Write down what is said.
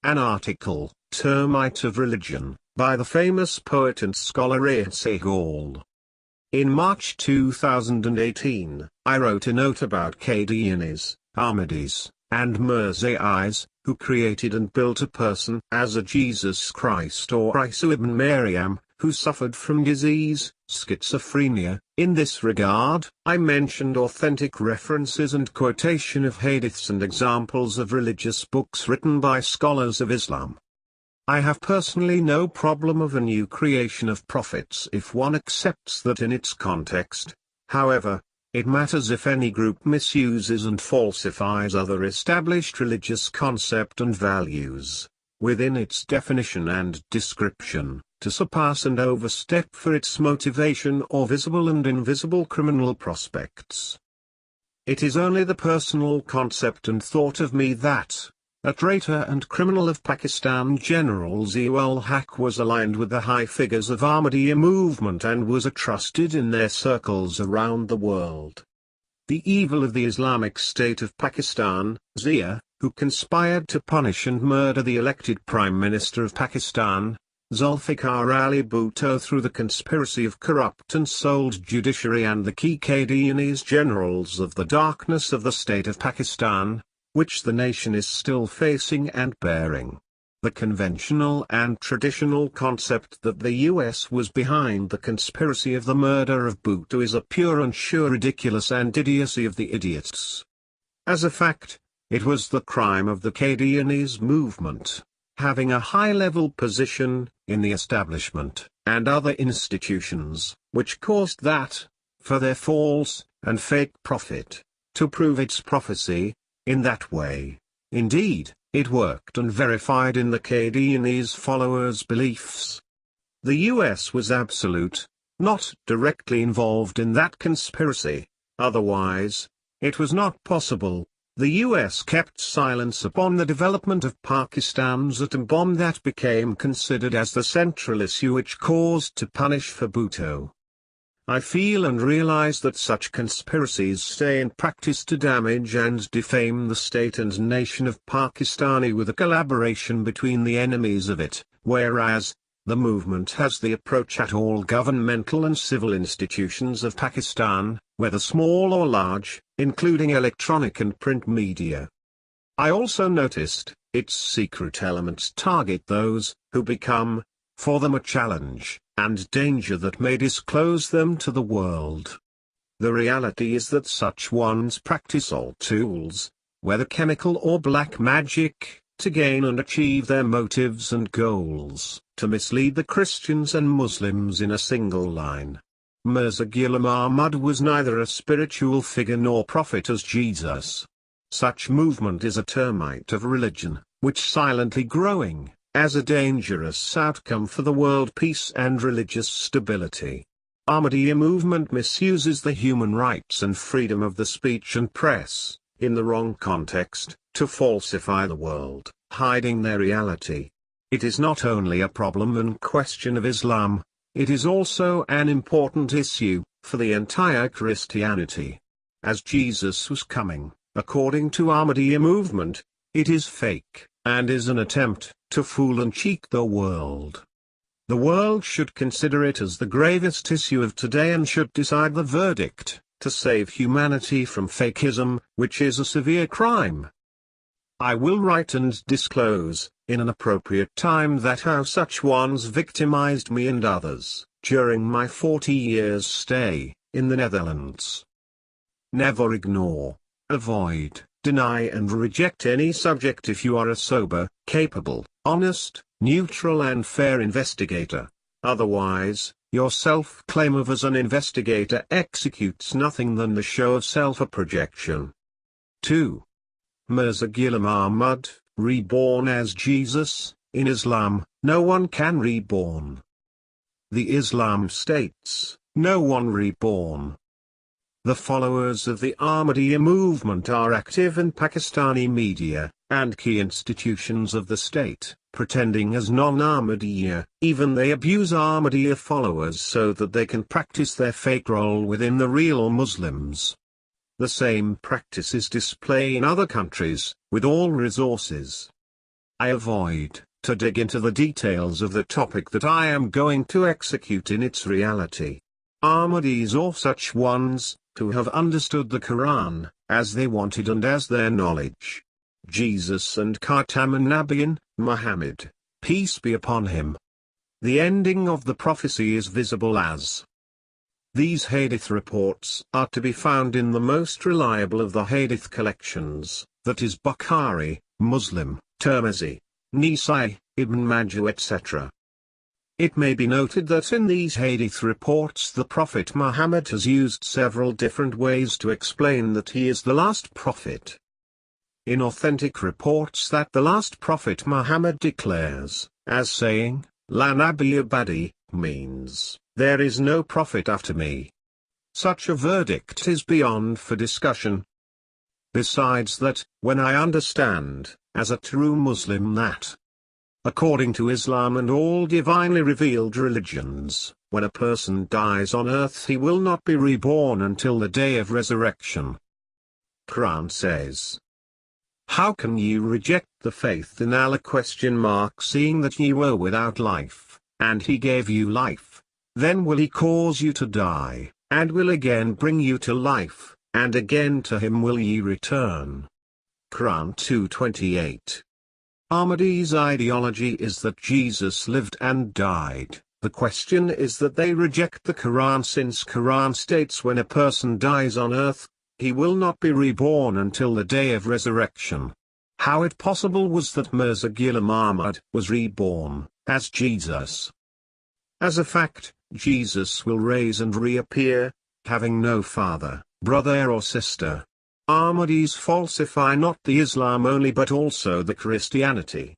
an article, Termite of Religion, by the famous poet and scholar A.S.A. Gall. In March 2018, I wrote a note about Qadianis, Ahmadis, and Mirza'is, who created and built a person as a Jesus Christ or Isa ibn Maryam, who suffered from disease, schizophrenia. In this regard, I mentioned authentic references and quotation of hadiths and examples of religious books written by scholars of Islam. I have personally no problem of a new creation of prophets if one accepts that in its context. However, it matters if any group misuses and falsifies other established religious concept and values, within its definition and description, to surpass and overstep for its motivation or visible and invisible criminal prospects. It is only the personal concept and thought of me that, a traitor and criminal of Pakistan General Zia-ul-Haq was aligned with the high figures of Ahmadiyya movement and was trusted in their circles around the world. The evil of the Islamic State of Pakistan, Zia, who conspired to punish and murder the elected Prime Minister of Pakistan, Zulfikar Ali Bhutto through the conspiracy of corrupt and sold judiciary and the key Qadianis generals of the darkness of the state of Pakistan, which the nation is still facing and bearing. The conventional and traditional concept that the US was behind the conspiracy of the murder of Bhutto is a pure and sure ridiculous and idiocy of the idiots. As a fact, it was the crime of the Qadianis movement, having a high-level position in the establishment and other institutions, which caused that, for their false and fake profit, to prove its prophecy. In that way, indeed, it worked and verified in the Qadianis' followers' beliefs. The US was absolute, not directly involved in that conspiracy, otherwise, it was not possible. The US kept silence upon the development of Pakistan's atom bomb that became considered as the central issue which caused to punish for Bhutto. I feel and realize that such conspiracies stay in practice to damage and defame the state and nation of Pakistani with a collaboration between the enemies of it, whereas, the movement has the approach at all governmental and civil institutions of Pakistan, whether small or large, including electronic and print media. I also noticed, its secret elements target those, who become, for them a challenge, and danger that may disclose them to the world. The reality is that such ones practice all tools, whether chemical or black magic, to gain and achieve their motives and goals, to mislead the Christians and Muslims in a single line. Mirza Ghulam Ahmad was neither a spiritual figure nor prophet as Jesus. Such movement is a termite of religion, which silently growing, as a dangerous outcome for the world peace and religious stability. Ahmadiyya movement misuses the human rights and freedom of the speech and press, in the wrong context, to falsify the world, hiding their reality. It is not only a problem and question of Islam, it is also an important issue, for the entire Christianity. As Jesus was coming, according to Ahmadiyya movement, it is fake, and is an attempt to fool and cheat the world. The world should consider it as the gravest issue of today and should decide the verdict, to save humanity from fakeism, which is a severe crime. I will write and disclose, in an appropriate time, that how such ones victimized me and others, during my 40 years stay, in the Netherlands. Never ignore, avoid, deny and reject any subject if you are a sober, capable, honest, neutral and fair investigator. Otherwise, your self-claim of as an investigator executes nothing than the show of self-projection. 2. Mirza Ghulam Ahmad, reborn as Jesus. In Islam, no one can reborn. The Islam states, no one reborn. The followers of the Ahmadiyya movement are active in Pakistani media, and key institutions of the state, pretending as non-Ahmadiyya. Even they abuse Ahmadiyya followers so that they can practice their fake role within the real Muslims. The same practice is displayed in other countries, with all resources. I avoid to dig into the details of the topic that I am going to execute in its reality. Ahmadis or such ones, who have understood the Quran, as they wanted and as their knowledge. Jesus and Khatamun Nabiyyin, Muhammad, peace be upon him. The ending of the prophecy is visible as. These hadith reports are to be found in the most reliable of the hadith collections, that is Bukhari, Muslim, Tirmizi, Nisai, Ibn Majah etc. It may be noted that in these hadith reports the Prophet Muhammad has used several different ways to explain that he is the last prophet. In authentic reports that the last prophet Muhammad declares, as saying, La Nabiyya ba'di, means, there is no prophet after me. Such a verdict is beyond for discussion. Besides that, when I understand, as a true Muslim that, according to Islam and all divinely revealed religions, when a person dies on earth he will not be reborn until the day of resurrection. Quran says, how can you reject the faith in Allah seeing that ye were without life, and he gave you life, then will he cause you to die, and will again bring you to life, and again to him will ye return. Quran 2:28. Ahmadi's ideology is that Jesus lived and died. The question is that they reject the Quran since Quran states when a person dies on earth, he will not be reborn until the day of resurrection. How it possible was that Mirza Ghulam Ahmad was reborn, as Jesus? As a fact, Jesus will raise and reappear, having no father, brother or sister. Ahmadis falsify not the Islam only but also the Christianity.